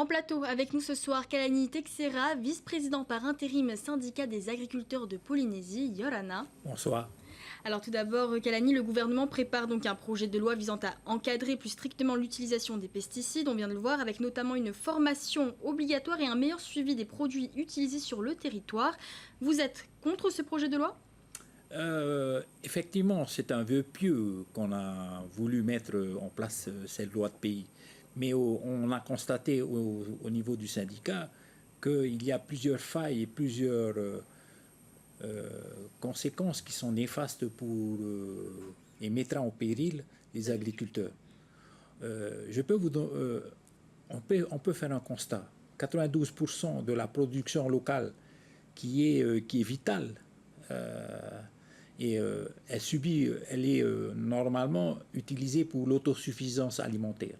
En plateau, avec nous ce soir, Kalani Texera, vice-président par intérim syndicat des agriculteurs de Polynésie, Yorana. Bonsoir. Alors tout d'abord, Kalani, le gouvernement prépare donc un projet de loi visant à encadrer plus strictement l'utilisation des pesticides, on vient de le voir, avec notamment une formation obligatoire et un meilleur suivi des produits utilisés sur le territoire. Vous êtes contre ce projet de loi ? Effectivement, c'est un vœu pieux qu'on a voulu mettre en place cette loi de pays. Mais on a constaté au niveau du syndicat qu'il y a plusieurs failles et plusieurs conséquences qui sont néfastes pour et mettra en péril les agriculteurs. On peut faire un constat. 92% de la production locale qui est vitale, elle est normalement utilisée pour l'autosuffisance alimentaire.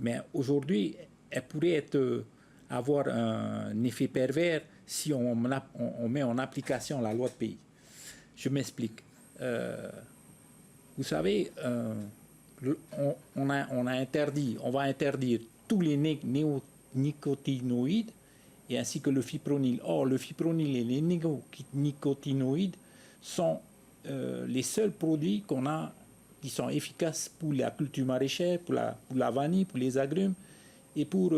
Mais aujourd'hui, elle pourrait avoir un effet pervers si on met en application la loi de pays. Je m'explique. Vous savez, on va interdire tous les néonicotinoïdes et ainsi que le fipronil. Or, le fipronil et les néonicotinoïdes sont les seuls produits qu'on a qui sont efficaces pour la culture maraîchère, pour la vanille, pour les agrumes et pour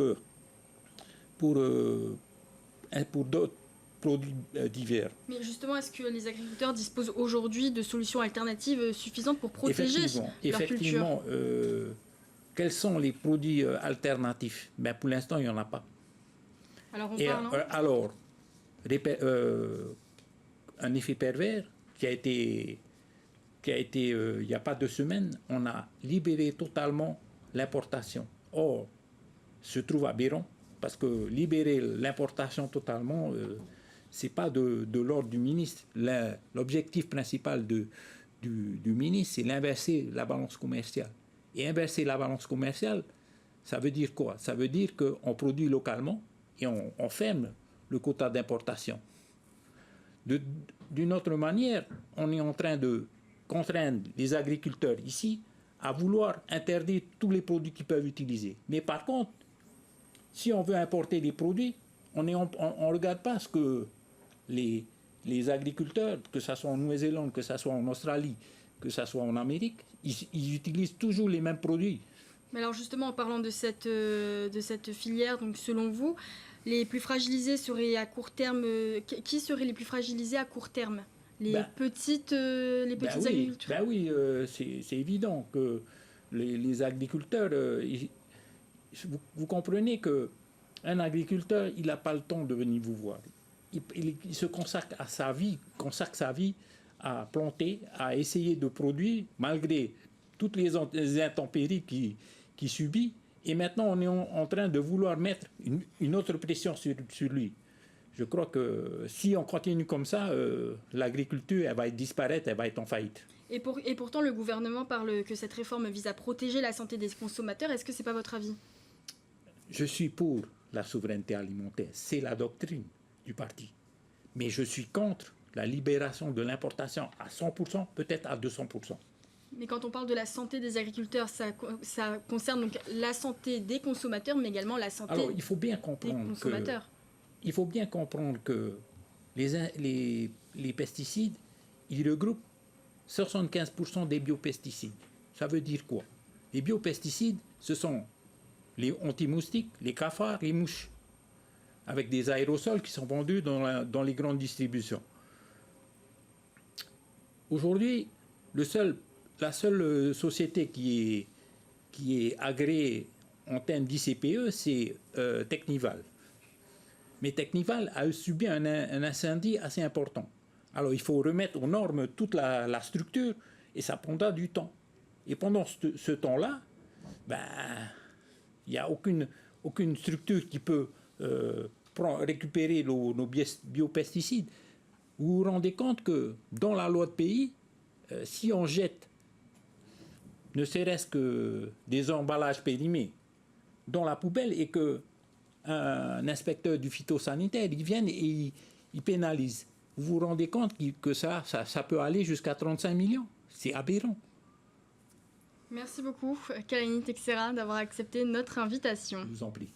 d'autres produits divers. Mais justement, est-ce que les agriculteurs disposent aujourd'hui de solutions alternatives suffisantes pour protéger leur culture ? Effectivement, quels sont les produits alternatifs ? Ben, pour l'instant, il n'y en a pas. Alors, un effet pervers qui a été il n'y a pas 2 semaines, on a libéré totalement l'importation. Or, se trouve aberrant, parce que libérer l'importation totalement, ce n'est pas de l'ordre du ministre. L'objectif principal du ministre, c'est d'inverser la balance commerciale. Et inverser la balance commerciale, ça veut dire quoi? Ça veut dire qu'on produit localement et on ferme le quota d'importation. D'une autre manière, on est en train de contraindre les agriculteurs ici à vouloir interdire tous les produits qu'ils peuvent utiliser. Mais par contre, si on veut importer des produits, on ne regarde pas ce que les agriculteurs, que ce soit en Nouvelle-Zélande, que ce soit en Australie, que ce soit en Amérique, ils utilisent toujours les mêmes produits. Mais alors justement, en parlant de cette filière, donc selon vous, les plus fragilisés seraient à court terme. Qui seraient les plus fragilisés à court terme ? Les petites agricultures. Oui, c'est évident que les agriculteurs. Vous comprenez qu'un agriculteur, il n'a pas le temps de venir vous voir. Il se consacre sa vie à planter, à essayer de produire, malgré toutes les intempéries qu'il subit. Et maintenant, on est en train de vouloir mettre une autre pression sur lui. Je crois que si on continue comme ça, l'agriculture, elle va disparaître, elle va être en faillite. Et pourtant, le gouvernement parle que cette réforme vise à protéger la santé des consommateurs. Est-ce que ce n'est pas votre avis ? Je suis pour la souveraineté alimentaire. C'est la doctrine du parti. Mais je suis contre la libération de l'importation à 100%, peut-être à 200%. Mais quand on parle de la santé des agriculteurs, ça concerne donc la santé des consommateurs, mais également la santé il faut bien comprendre des consommateurs. Il faut bien comprendre que les pesticides, ils regroupent 75% des biopesticides. Ça veut dire quoi? Les biopesticides, ce sont les anti-moustiques, les cafards, les mouches, avec des aérosols qui sont vendus dans les grandes distributions. Aujourd'hui, la seule société qui est agréée en termes d'ICPE, c'est Technival. Mais Technival a subi un incendie assez important. Alors il faut remettre aux normes toute la structure et ça prendra du temps. Et pendant ce temps-là, il n'y a aucune structure qui peut récupérer nos biopesticides. Vous vous rendez compte que dans la loi de pays, si on jette ne serait-ce que des emballages périmés dans la poubelle et qu'un inspecteur du phytosanitaire, il vienne et il pénalise. Vous vous rendez compte que ça peut aller jusqu'à 35 millions. C'est aberrant. Merci beaucoup, Kalani Texera, d'avoir accepté notre invitation. Je vous en prie.